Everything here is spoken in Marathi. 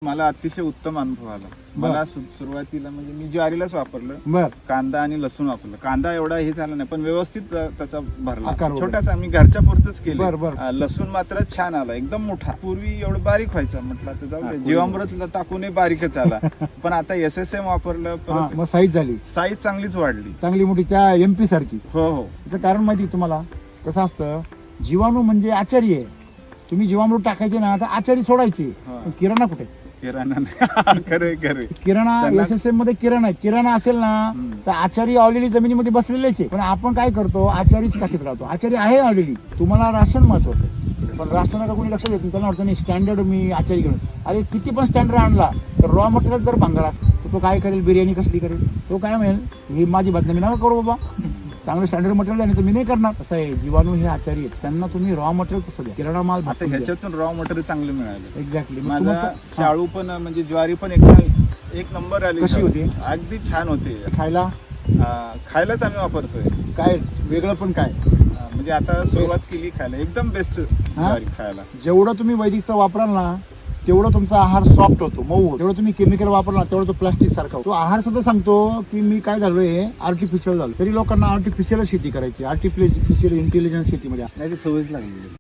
मला अतिशय उत्तम अनुभव आला. मला सुरुवातीला म्हणजे मी ज्वारीलाच वापरलं, बर कांदा आणि लसूण वापरलं. कांदा एवढा हे झाला नाही, पण व्यवस्थित त्याचा भरला. आकार वगैरे. छोटासा मी घरच्या पुरतच बर, बर. केलं. लसूण मात्र छान आला, एकदम मोठा. पूर्वी एवढं बारीक व्हायचा, म्हटलं तर जाऊ दे, जीवामृत टाकूनही बारीकच आला. पण आता SSM वापरलं, परत मग साईज झाली, साईज चांगलीच वाढली. चांगली मोठी, त्या MP सारखी. हो हो. त्याचं कारण माहिती आहे तुम्हाला कसं असतं, जीवाणू म्हणजे आचारी आहे. तुम्ही जीवामृत टाकायचे ना तर आचारी सोडायचे. हा. पण किराणा कुठे? किराणा नाही. खरे खरे. किराणा त्यांना- SSM मध्ये किराणा आहे. किराणा असेल ना हम्म. तर आचारी ऑलरेडी जमिनीमध्ये बसलेलेच आहे. पण आपण काय करतो, आचारीच टाकीत राहतो. आचारी आहे ऑलरेडी. तुम्हाला राशन महत्वाचं आहे, पण राशनाला कोणी लक्ष देत नाही. त्यांना वाटतं नाही स्टँडर्ड मी आचारी घेऊन. अरे किती पण स्टँडर्ड आणला तर रॉ मटेरियल जर भांगार असेल तर तो काय करेल, बिर्याणी कसली करेल? तो काय म्हणेल, ही माझी बदनामी नका करू बाबा, चांगलं स्टँडर्ड मटेरियल आहे तर मी नाही करणार. कसं आहे, जीवाणू हे आचारी आहेत, त्यांना तुम्ही रॉ मटेरियल कसं द्या, किराणा माल आता ह्याच्यातून रॉ मटेरियल चांगलं मिळालं. एक्झॅक्टली. माझा शाळू पण म्हणजे ज्वारी पण एक नंबर आली. कशी होती? अगदी छान होते. खायला खायलाच आम्ही वापरतोय. काय वेगळं पण काय म्हणजे आता सुरुवात केली खायला, एकदम बेस्ट ज्वारी खायला. जेवढं तुम्ही वैदिकचा वापराल ना तेवढं तुमचा आहार सॉफ्ट होतो, मऊ होतो. जेवढं तुम्ही केमिकल वापरला तेवढं तो प्लास्टिक सारखा होतो. तो आहार सुद्धा सांगतो की मी काय झालोय, आर्टिफिशियल झालो. तरी लोकांना आर्टिफिशियल शेती करायची, आर्टिफिशियल इंटेलिजन्स शेतीमध्ये नाही ती सवयच लागली.